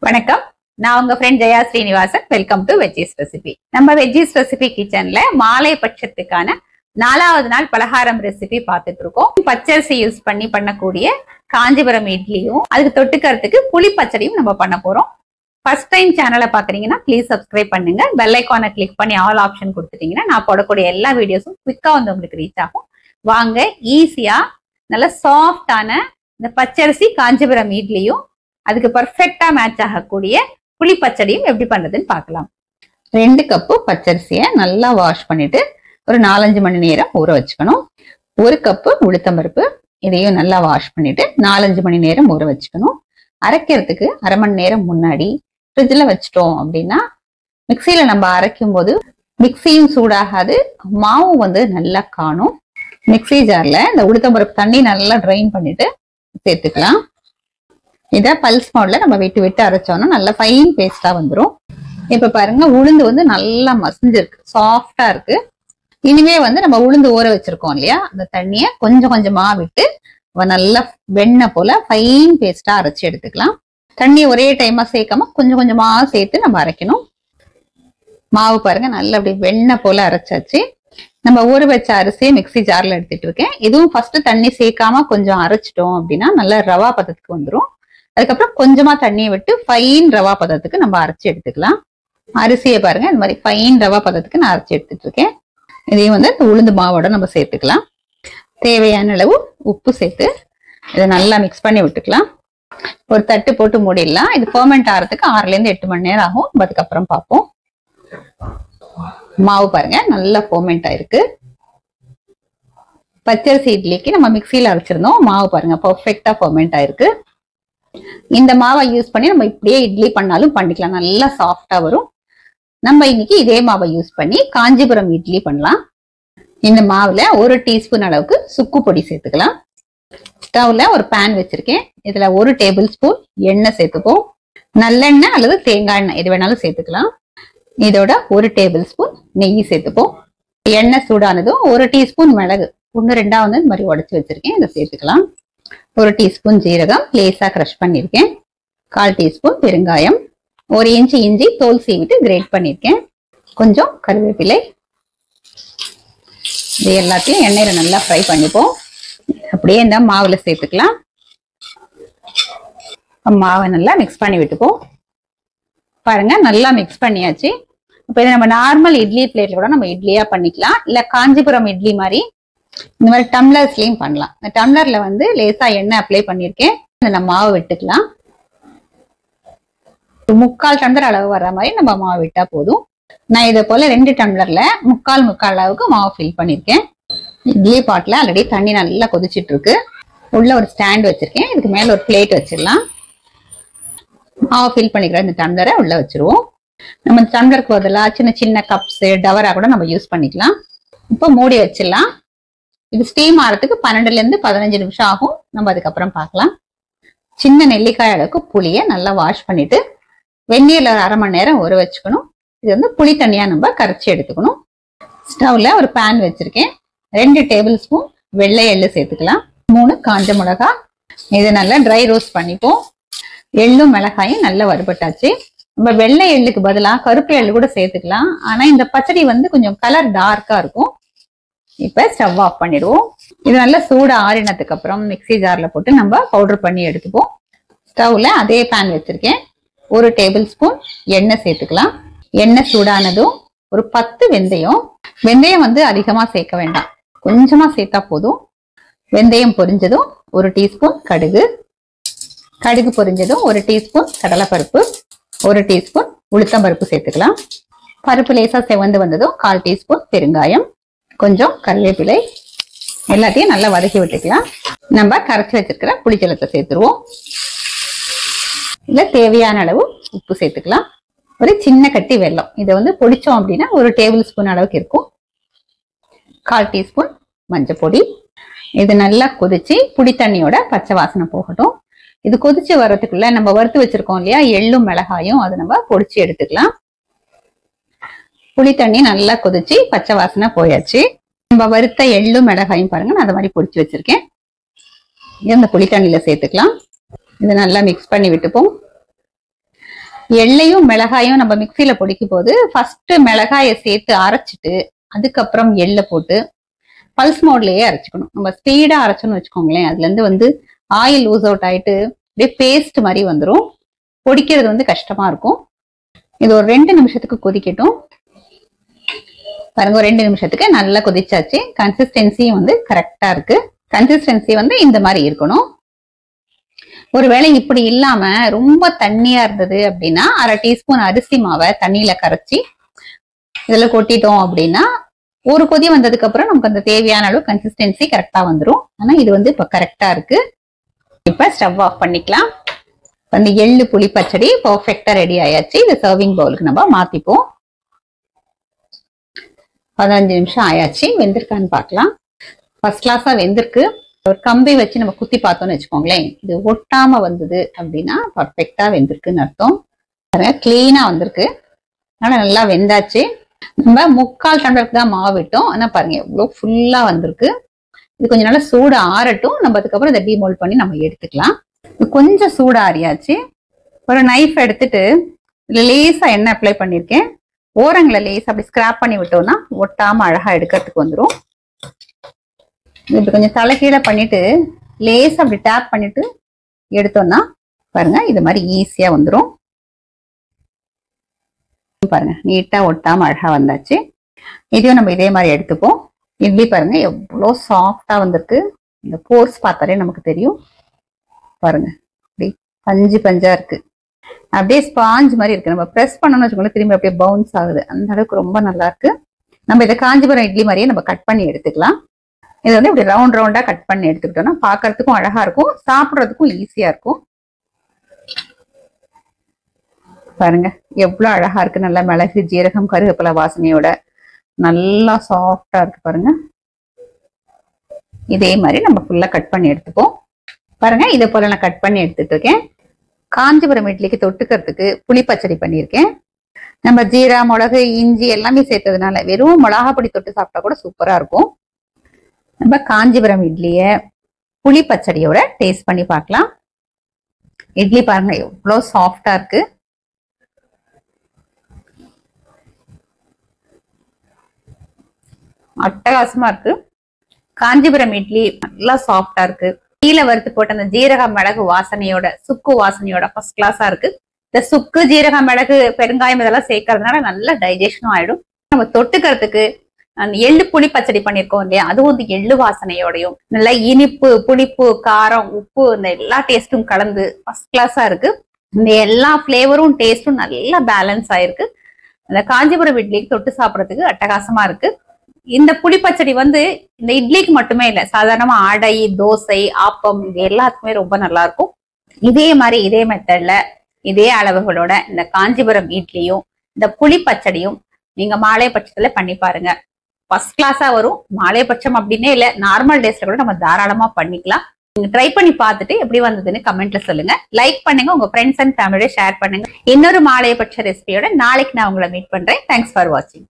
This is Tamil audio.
வணக்கம். நான் உங்க friend Jaya Srinivasan. Welcome to veggies recipe. நம்ம வெஜ்ஜீஸ் ரெசிபி கிச்சன்ல மாலை பட்சத்துக்கான 4வது நாள் பலகாரம் ரெசிபி பார்த்துட்டு இருக்கோம். பச்சரிசி யூஸ் பண்ணி பண்ணக்கூடிய காஞ்சிபுரம் இட்லியும் அதுக்கு தொட்டுக்கிறதுக்கு புளி பச்சடியும் நம்ம பண்ண போறோம். ஃபர்ஸ்ட் டைம் சேனலை பாக்குறீங்கன்னா ப்ளீஸ் சப்ஸ்கிரைப் பண்ணுங்க. பெல் ஐக்கானை கிளிக் பண்ணி ஆல் ஆப்ஷன் கொடுத்துட்டீங்கன்னா நான் போடக்கூடிய எல்லா வீடியோஸும் குவிக்கா வந்து உங்களுக்கு ரீச் ஆகும். வாங்க, ஈஸியா நல்ல சாஃப்டான இந்த பச்சரிசி காஞ்சிபுரம் இட்லியும் அதுக்கு பர்ஃபெக்டா மேட்ச் ஆகக்கூடிய புளி பச்சடியும் எப்படி பண்றதுன்னு பார்க்கலாம். 2 கப்பு பச்சரிசியை நல்லா வாஷ் பண்ணிட்டு ஒரு 4-5 மணி நேரம் ஊற வச்சுக்கணும். 1 கப்பு உளுத்தம்பருப்பு, இதையும் நல்லா வாஷ் பண்ணிட்டு 4-5 மணி நேரம் ஊற வச்சுக்கணும். அரைக்கிறதுக்கு 1/2 மணி நேரம் முன்னாடி ஃப்ரிட்ஜ்ல வச்சிட்டோம் அப்படின்னா மிக்சியில நம்ம அரைக்கும் போது மிக்சியும் சூடாகாது, மாவு வந்து நல்லா காணும். மிக்சி ஜார்ல இந்த உளுத்தம்பருப்பு தண்ணி நல்லா ட்ரைன் பண்ணிட்டு சேர்த்துக்கலாம். இதை பல்ஸ் மோட்ல நம்ம விட்டு விட்டு அரைச்சோம்னா நல்லா ஃபைன் பேஸ்டா வந்துடும். இப்ப பாருங்க, உளுந்து வந்து நல்லா மசிஞ்சிருக்கு, சாஃப்டா இருக்கு. இனிமே வந்து நம்ம உளுந்து ஊற வச்சிருக்கோம் இல்லையா, அந்த தண்ணிய கொஞ்சம் கொஞ்சமா விட்டு நல்லா வெண்ணெய் போல ஃபைன் பேஸ்டா அரைச்சி எடுத்துக்கலாம். தண்ணி ஒரே டைமா சேர்க்காம கொஞ்சம் கொஞ்சமா சேர்த்து நம்ம அரைக்கணும். மாவு பாருங்க நல்லா அப்படி வெண்ணெய் போல அரைச்சாச்சு. நம்ம ஊற வச்ச அரிசியை மிக்சி ஜார்ல எடுத்துட்டு இருக்கேன். இதுவும் ஃபர்ஸ்ட் தண்ணி சேர்க்காம கொஞ்சம் அரைச்சிட்டோம் அப்படின்னா நல்லா ரவா பதத்துக்கு வந்துடும். அதுக்கப்புறம் கொஞ்சமா தண்ணியை விட்டு ஃபைன் ரவா பதத்துக்கு நம்ம அரைச்சி எடுத்துக்கலாம். அரிசியை பாருங்க, இந்த மாதிரி ஃபைன் ரவா பதத்துக்கு நான் அரைச்சி எடுத்துட்டு இருக்கேன். இதையும் வந்து உளுந்து மாவோட நம்ம சேர்த்துக்கலாம். தேவையான அளவு உப்பு சேர்த்து இதை நல்லா மிக்ஸ் பண்ணி விட்டுக்கலாம். ஒரு தட்டு போட்டு மூடிடலாம். இது ஃபெர்மெண்ட் ஆகிறதுக்கு 6லேருந்து 8 மணி நேரம் ஆகும். அதுக்கப்புறம் பார்ப்போம். மாவு பாருங்க நல்லா ஃபெர்மெண்ட் ஆயிருக்கு. பச்சரிசி இட்லிக்கு நம்ம மிக்சியில அரைச்சிருந்தோம். மாவு பாருங்க பர்ஃபெக்டா ஃபெர்மெண்ட் ஆயிருக்கு. இந்த மாவை யூஸ் பண்ணி நம்ம இப்படியே இட்லி பண்ணாலும் பண்ணிக்கலாம், நல்லா சாஃப்டா வரும். நம்ம இன்னைக்கு இதே மாவை யூஸ் பண்ணி காஞ்சிபுரம் இட்லி பண்ணலாம். இந்த மாவுல 1 டீஸ்பூன் அளவுக்கு சுக்கு பொடி சேர்த்துக்கலாம். ஸ்டவ்ல ஒரு பேன் வச்சிருக்கேன். இதுல 1 டேபிள் ஸ்பூன் எண்ணெய் சேர்த்துப்போம். நல்லெண்ணெய் அல்லது தேங்காய் எண்ணெய் எது வேணாலும் சேர்த்துக்கலாம். இதோட 1 டேபிள் ஸ்பூன் நெய் சேர்த்துப்போம். எண்ணெய் சூடானதும் 1 டீஸ்பூன் மிளகு 1-2 வந்து இந்த மாதிரி உடைச்சு வச்சிருக்கேன், இதை சேர்த்துக்கலாம். 1 டீஸ்பூன் ஜீரகம் லேசா கிரஷ் பண்ணிருக்கேன். 1/4 டீஸ்பூன் பெருங்காயம், 1 இன்ச் இஞ்சி தோல் சீவிட்டு கிரேட் பண்ணிருக்கேன். கொஞ்சம் கருவேப்பிலை. இது எல்லாத்தையும் எண்ணெயில நல்லா ஃப்ரை பண்ணிப்போம். அப்படியே இந்த மாவுல சேர்த்துக்கலாம். மாவை நல்லா மிக்ஸ் பண்ணி விட்டுப்போம். பாருங்க நல்லா மிக்ஸ் பண்ணியாச்சு. இப்போ இதை நம்ம நார்மல் இட்லி பிளேட்ல கூட நம்ம இட்லியா பண்ணிக்கலாம், இல்ல காஞ்சிபுரம் இட்லி மாதிரி இந்த மாதிரி டம்ளர்ஸ்லயும் பண்ணலாம். இந்த டம்ளர்ல வந்து லேசா எண்ணெய் அப்ளை பண்ணிருக்கேன். நம்ம மாவு விட்டுக்கலாம். 3/4 டம்ளர் அளவு வர்ற மாதிரி நம்ம மாவு விட்டா போதும். நான் இதை போல 2 டம்ளர்ல 3/4 அளவுக்கு மாவு ஃபில் பண்ணிருக்கேன். இட்லி பாட்ல ஆல்ரெடி தண்ணி நல்லா கொதிச்சிட்டு இருக்கு. உள்ள ஒரு ஸ்டாண்ட் வச்சிருக்கேன். இதுக்கு மேல ஒரு பிளேட் வச்சிடலாம். மாவு ஃபில் பண்ணிக்கிற இந்த டம்ளரை உள்ள வச்சிருவோம். நம்ம டம்ளருக்கு பதிலா சின்ன சின்ன கப்ஸ் டவரா கூட நம்ம யூஸ் பண்ணிக்கலாம். இப்போ மூடி வச்சிடலாம். இது ஸ்டீம் ஆகிறதுக்கு 12லேருந்து 15 நிமிஷம் ஆகும். நம்ம அதுக்கப்புறம் பார்க்கலாம். சின்ன நெல்லிக்காய் அளவுக்கு புளியை நல்லா வாஷ் பண்ணிட்டு வெந்நீர்ல 1/2 மணி நேரம் ஊற வச்சுக்கணும். இது வந்து புளி தண்ணியா நம்ம கரைச்சி எடுத்துக்கணும். ஸ்டவ்ல ஒரு பேன் வச்சிருக்கேன். 2 டேபிள் ஸ்பூன் வெள்ளை எள்ளு சேர்த்துக்கலாம். 3 காஞ்ச மிளகா. இதை நல்லா ட்ரை ரோஸ்ட் பண்ணிப்போம். எள்ளும் மிளகாயும் நல்லா வறுபட்டாச்சு. நம்ம வெள்ளை எள்ளுக்கு பதிலாக கருப்பு எள்ளு கூட சேர்த்துக்கலாம். ஆனா இந்த பச்சடி வந்து கொஞ்சம் கலர் டார்க்கா இருக்கும். இப்ப ஸ்டவ் ஆஃப் பண்ணிடுவோம். இது நல்லா சூட ஆறினதுக்கு அப்புறம் மிக்சி ஜார்ல போட்டு நம்ம பவுடர் பண்ணி எடுத்துப்போம். ஸ்டவ்ல அதே பேன் வச்சிருக்கேன். 1 டேபிள் ஸ்பூன் எண்ணெய் சேர்த்துக்கலாம். எண்ணெய் சூடானதும் ஒரு 10 வெந்தயம். வெந்தயம் வந்து அதிகமா சேர்க்க வேண்டாம், கொஞ்சமா சேர்த்தா போதும். வெந்தயம் பொரிஞ்சதும் 1 டீஸ்பூன் கடுகு. கடுகு பொரிஞ்சதும் 1 டீஸ்பூன் கடலைப்பருப்பு, 1 டீஸ்பூன் உளுத்தம்பருப்பு சேர்த்துக்கலாம். பருப்பு லேசா செவந்து வந்ததும் 1/4 டீஸ்பூன் பெருங்காயம், கொஞ்சம் கருவேப்பிலை. எல்லாத்தையும் நல்லா வதக்கி விட்டுக்கலாம். நம்ம கரைச்சி வச்சிருக்கிற புளிஜலத்தை சேர்த்துருவோம். இல்ல தேவையான அளவு உப்பு சேர்த்துக்கலாம். ஒரு சின்ன கட்டி வெல்லம், இதை வந்து பொடிச்சோம் அப்படின்னா 1 டேபிள் ஸ்பூன் அளவுக்கு இருக்கும். 1/4 டீஸ்பூன் மஞ்சள் பொடி. இது நல்லா கொதிச்சு புளி தண்ணியோட பச்சை வாசனை போகட்டும். இது கொதிச்சு வர்றதுக்குள்ள நம்ம வறுத்து வச்சிருக்கோம் இல்லையா எள்ளும் மிளகாயும், அதை நம்ம பொடிச்சு எடுத்துக்கலாம். புளி தண்ணி நல்லா கொதிச்சு பச்சை வாசனை போயாச்சு. நம்ம வறுத்த எள்ளும் மிளகாயும் பாருங்க, நான் அதை மாதிரி பொடிச்சு வச்சிருக்கேன். இந்த புளி தண்ணியில சேர்த்துக்கலாம். இதை நல்லா மிக்ஸ் பண்ணி விட்டுப்போம். எள்ளையும் மிளகாயும் நம்ம மிக்சியில பொடிக்கும் போது ஃபர்ஸ்ட் மிளகாயை சேர்த்து அரைச்சிட்டு அதுக்கப்புறம் எள்ளை போட்டு பல்ஸ் மோட்லயே அரைச்சிக்கணும். நம்ம ஸ்பீடா அரைச்சோன்னு வச்சுக்கோங்களேன், அதுல இருந்து ஆயில் லூஸ் அவுட் ஆயிட்டு அப்படியே பேஸ்ட் மாதிரி வந்துடும். பொடிக்கிறது கஷ்டமா இருக்கும். இது ஒரு 2 நிமிஷத்துக்கு கொதிக்கட்டும். பாருங்க, ஒரு 2 நிமிஷத்துக்கு நல்லா கொதிச்சாச்சு. கன்சிஸ்டன்சியும் கரெக்டா இருக்கு. கன்சிஸ்டன்சி இந்த மாதிரி இருக்கணும். ஒருவேளை இப்படி இல்லாம ரொம்ப தண்ணியா இருந்தது அப்படின்னா 1/2 டீஸ்பூன் அரிசி மாவை தண்ணியில கரைச்சி இதுல கொட்டிட்டோம் அப்படின்னா ஒரு கொதி வந்ததுக்கு அப்புறம் நமக்கு அந்த தேவையான அளவு கன்சிஸ்டன்சி கரெக்டா வந்துடும். ஆனா இது இப்ப கரெக்டா இருக்கு. இப்ப ஸ்டவ் ஆஃப் பண்ணிக்கலாம். எள்ளு புளி பச்சடி பர்ஃபெக்டா ரெடி ஆயாச்சு. இது சர்விங் பவுலுக்கு நம்ம மாத்திப்போம். 15 நிமிஷம் ஆயாச்சு. வெந்திருக்கான்னு பார்க்கலாம். ஃபர்ஸ்ட் கிளாஸா வெந்திருக்கு. ஒரு கம்பி வச்சு நம்ம குத்தி பார்த்தோம்னு வச்சுக்கோங்களேன், இது ஒட்டாம வந்தது அப்படின்னா பர்ஃபெக்டா வெந்திருக்குன்னு அர்த்தம். கிளீனா வந்திருக்கு. அதனால நல்லா வெந்தாச்சு. நம்ம 3/4 டம்ளருக்கு தான் மாவு விட்டோம். ஆனா பாருங்க எவ்வளவு ஃபுல்லா வந்திருக்கு. இது கொஞ்சம் நல்லா சூடு ஆறட்டும். நம்ம அதுக்கப்புறம் இதை டீமோல்ட் பண்ணி நம்ம எடுத்துக்கலாம். கொஞ்சம் சூடு ஆறியாச்சு. ஒரு நைஃப் எடுத்துட்டு இதுல லேசா எண்ணெய் அப்ளை பண்ணிருக்கேன். ஓரங்களை லேசா அப்படி ஸ்கிராப் பண்ணி விட்டோம்னா ஒட்டாம அழகா எடுக்கிறதுக்கு வந்துடும். இப்படி கொஞ்சம் தலைகீழ பண்ணிட்டு லேசா அப்படி டேப் பண்ணிட்டு எடுத்தோம்னா பாருங்க இது மாதிரி ஈஸியா வந்துடும். பாருங்க நீட்டா ஒட்டாம அழகா வந்தாச்சு. இதையும் நம்ம இதே மாதிரி எடுத்துப்போம். இட்லி பாருங்க எவ்வளவு சாஃப்டா வந்திருக்கு. இந்த போர்ஸ் பார்த்தாலே நமக்கு தெரியும். பாருங்க அப்படி பஞ்சு பஞ்சா இருக்கு. அப்படியே ஸ்பாஞ்ச் மாதிரி இருக்கு. நம்ம பிரஸ் பண்ணோம்னு வச்சுக்கோங்களேன், திரும்பி அப்படியே பவுன்ஸ் ஆகுது. அந்த அளவுக்கு ரொம்ப நல்லா இருக்கு. நம்ம இதை காஞ்சிபுரம் இட்லி மாதிரியே நம்ம கட் பண்ணி எடுத்துக்கலாம். இது இப்படி ரவுண்ட் ரவுண்டா கட் பண்ணி எடுத்துக்கிட்டோம்னா பாக்குறதுக்கும் அழகா இருக்கும், சாப்பிட்றதுக்கும் ஈஸியா இருக்கும். பாருங்க எவ்வளவு அழகா இருக்கு. நல்லா மிளகு ஜீரகம் கருவேப்பிலை வாசனையோட நல்லா சாஃப்டா இருக்கு. பாருங்க இதே மாதிரி நம்ம ஃபுல்லா கட் பண்ணி எடுத்துப்போம். பாருங்க இதை போல நான் கட் பண்ணி எடுத்துட்டு இருக்கேன். காஞ்சிபுரம் இட்லிக்கு தொட்டுக்கிறதுக்கு புளி பச்சடி பண்ணியிருக்கேன். நம்ம ஜீரா மிளகு இஞ்சி எல்லாமே சேர்த்ததுனால வெறும் மிளகா பொடி தொட்டு சாப்பிட்டா கூட சூப்பரா இருக்கும். நம்ம காஞ்சிபுரம் இட்லிய புளி பச்சடியோட டேஸ்ட் பண்ணி பார்க்கலாம். இட்லி பாருங்க எவ்வளவு சாஃப்டா இருக்கு. அட்டகாசமா இருக்கு. காஞ்சிபுரம் இட்லி நல்லா சாஃப்டா இருக்கு. கீழே வறுத்து போட்ட அந்த ஜீரக மிளகு வாசனையோட சுக்கு வாசனையோட ஃபர்ஸ்ட் கிளாஸா இருக்கு. இந்த சுக்கு ஜீரக மிளகு பெருங்காயம் இதெல்லாம் சேர்க்கறதுனால நல்ல டைஜஷனும் ஆயிடும். நம்ம தொட்டுக்கிறதுக்கு அந்த எள்ளு புளி பச்சடி பண்ணிருக்கோம் இல்லையா, அதுவும் எள்ளு வாசனையோடையும் நல்லா இனிப்பு புளிப்பு காரம் உப்பு இந்த எல்லா டேஸ்டும் கலந்து ஃபர்ஸ்ட் கிளாஸா இருக்கு. இந்த எல்லா பிளேவரும் டேஸ்டும் நல்லா பேலன்ஸ் ஆயிருக்கு. அந்த காஞ்சிபுரம் இட்லிக்கு தொட்டு சாப்பிட்றதுக்கு அட்டகாசமா இருக்கு. இந்த புளி பச்சடி இந்த இட்லிக்கு மட்டுமே இல்லை, சாதாரணமா அடை தோசை ஆப்பம் இது எல்லாத்துக்குமே ரொம்ப நல்லா இருக்கும். இதே மாதிரி இதே மெத்தட்ல இதே அளவுகளோட இந்த காஞ்சிபுரம் இட்லியும் இந்த புளி பச்சடியும் நீங்க மாலைபட்சத்துல பண்ணி பாருங்க. ஃபர்ஸ்ட் கிளாஸா வரும். மாலைபட்சம் அப்படின்னே இல்லை, நார்மல் டேஸ்ல கூட நம்ம தாராளமா பண்ணிக்கலாம். நீங்க ட்ரை பண்ணி பார்த்துட்டு எப்படி வந்ததுன்னு கமெண்ட்ல சொல்லுங்க. லைக் பண்ணுங்க, உங்க ஃப்ரெண்ட்ஸ் அண்ட் ஃபேமிலியோட ஷேர் பண்ணுங்க. இன்னொரு மாலைபட்ச ரெசிபியோட நாளைக்கு நான் உங்களை மீட் பண்றேன். தேங்க்ஸ் ஃபார் வாட்சிங்.